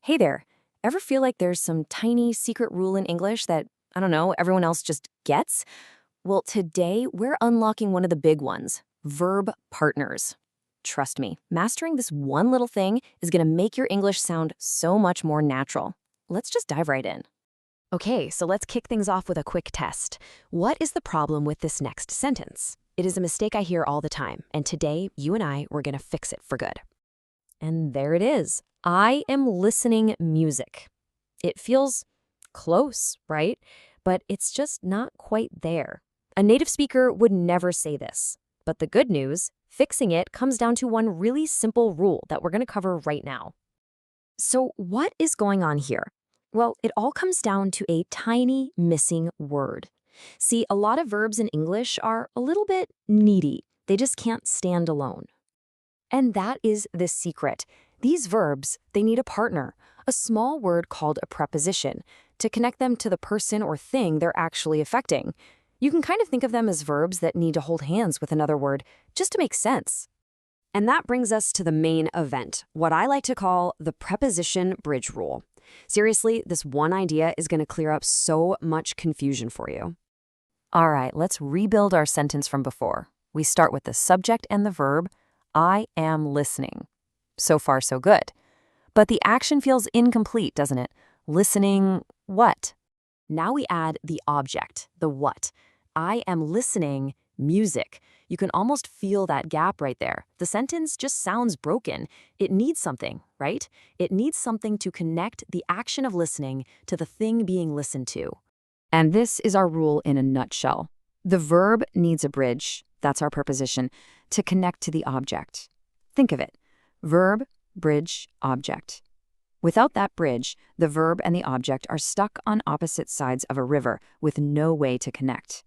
Hey there, ever feel like there's some tiny secret rule in English that, I don't know, everyone else just gets? Well, today we're unlocking one of the big ones, verb partners. Trust me, mastering this one little thing is going to make your English sound so much more natural. Let's just dive right in. Okay, so let's kick things off with a quick test. What is the problem with this next sentence? It is a mistake I hear all the time, and today you and I were going to fix it for good. And there it is. I am listening music. It feels close, right? But it's just not quite there. A native speaker would never say this. But the good news, fixing it comes down to one really simple rule that we're going to cover right now. So what is going on here? Well, it all comes down to a tiny missing word. See, a lot of verbs in English are a little bit needy. They just can't stand alone. And that is the secret. These verbs, they need a partner, a small word called a preposition, to connect them to the person or thing they're actually affecting. You can kind of think of them as verbs that need to hold hands with another word, just to make sense. And that brings us to the main event, what I like to call the preposition bridge rule. Seriously, this one idea is going to clear up so much confusion for you. All right, let's rebuild our sentence from before. We start with the subject and the verb, I am listening. So far, so good. But the action feels incomplete, doesn't it? Listening what? Now we add the object, the what. I am listening music. You can almost feel that gap right there. The sentence just sounds broken. It needs something, right? It needs something to connect the action of listening to the thing being listened to. And this is our rule in a nutshell. The verb needs a bridge, that's our preposition, to connect to the object. Think of it. Verb, bridge, object. Without that bridge, the verb and the object are stuck on opposite sides of a river with no way to connect.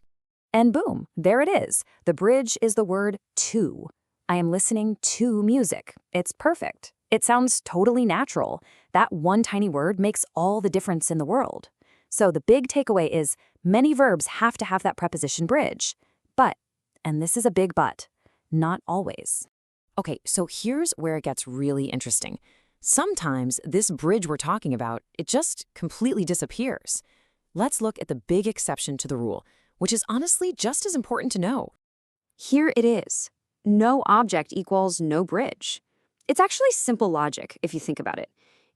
And boom, there it is. The bridge is the word to. I am listening to music. It's perfect. It sounds totally natural. That one tiny word makes all the difference in the world. So the big takeaway is many verbs have to have that preposition bridge. But, and this is a big but, not always. Okay, so here's where it gets really interesting. Sometimes this bridge we're talking about, it just completely disappears. Let's look at the big exception to the rule, which is honestly just as important to know. Here it is. No object equals no bridge. It's actually simple logic if you think about it.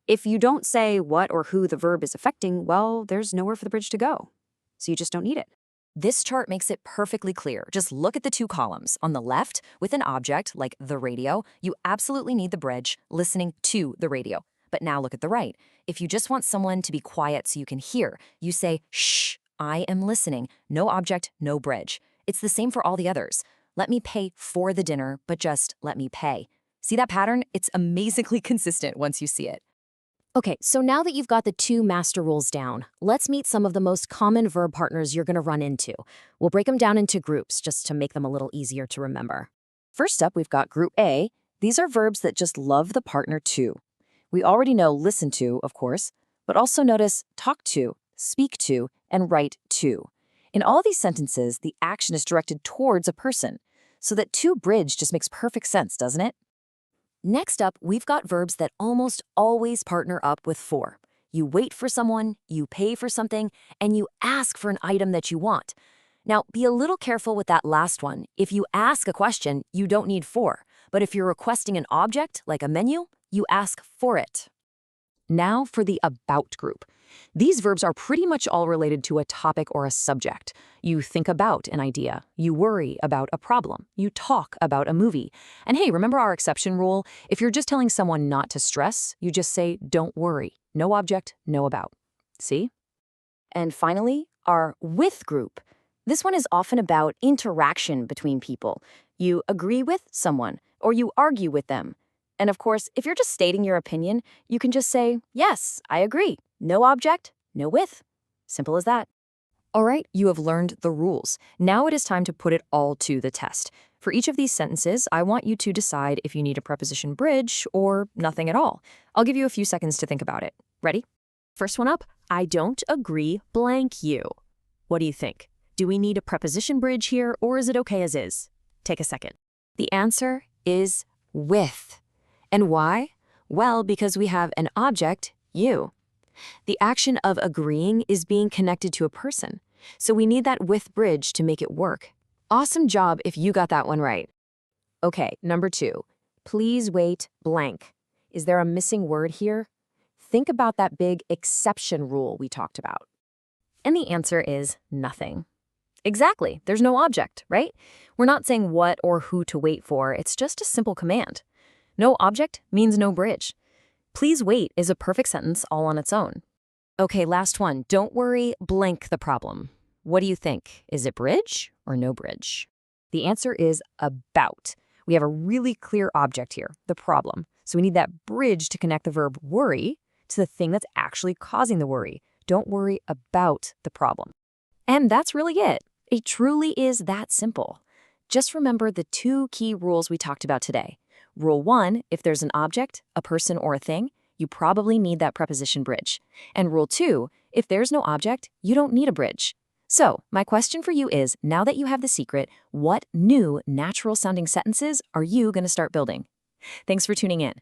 If you don't say what or who the verb is affecting, well, there's nowhere for the bridge to go. So you just don't need it. This chart makes it perfectly clear. Just look at the two columns. On the left, with an object like the radio, you absolutely need the bridge, listening to the radio. But now look at the right. If you just want someone to be quiet so you can hear, you say, shh, I am listening. No object, no bridge. It's the same for all the others. Let me pay for the dinner, but just let me pay. See that pattern? It's amazingly consistent once you see it. Okay, so now that you've got the two master rules down, let's meet some of the most common verb partners you're going to run into. We'll break them down into groups just to make them a little easier to remember. First up, we've got Group A. These are verbs that just love the partner to. We already know listen to, of course, but also notice talk to, speak to, and write to. In all these sentences, the action is directed towards a person, so that to bridge just makes perfect sense, doesn't it? Next up, we've got verbs that almost always partner up with for. You wait for someone, you pay for something, and you ask for an item that you want. Now, be a little careful with that last one. If you ask a question, you don't need for. But if you're requesting an object, like a menu, you ask for it. Now for the about group. These verbs are pretty much all related to a topic or a subject. You think about an idea. You worry about a problem. You talk about a movie. And hey, remember our exception rule? If you're just telling someone not to stress, you just say, don't worry. No object, no about. See? And finally, our with group. This one is often about interaction between people. You agree with someone, or you argue with them. And of course, if you're just stating your opinion, you can just say, yes, I agree. No object, no with. Simple as that. All right, you have learned the rules. Now it is time to put it all to the test. For each of these sentences, I want you to decide if you need a preposition bridge or nothing at all. I'll give you a few seconds to think about it. Ready? First one up, I don't agree blank you. What do you think? Do we need a preposition bridge here, or is it okay as is? Take a second. The answer is with. And why? Well, because we have an object, You. The action of agreeing is being connected to a person, so we need that with bridge to make it work. Awesome job if you got that one right. Okay, number 2. Please wait blank. Is there a missing word here? Think about that big exception rule we talked about. And the answer is nothing. Exactly, there's no object, right? We're not saying what or who to wait for, it's just a simple command. No object means no bridge. Please wait is a perfect sentence all on its own. Okay, last one. Don't worry, blank the problem. What do you think? Is it bridge or no bridge? The answer is about. We have a really clear object here, the problem. So we need that bridge to connect the verb worry to the thing that's actually causing the worry. Don't worry about the problem. And that's really it. It truly is that simple. Just remember the 2 key rules we talked about today. Rule 1, if there's an object, a person, or a thing, you probably need that preposition bridge. And rule 2, if there's no object, you don't need a bridge. So, my question for you is, now that you have the secret, what new natural-sounding sentences are you going to start building? Thanks for tuning in.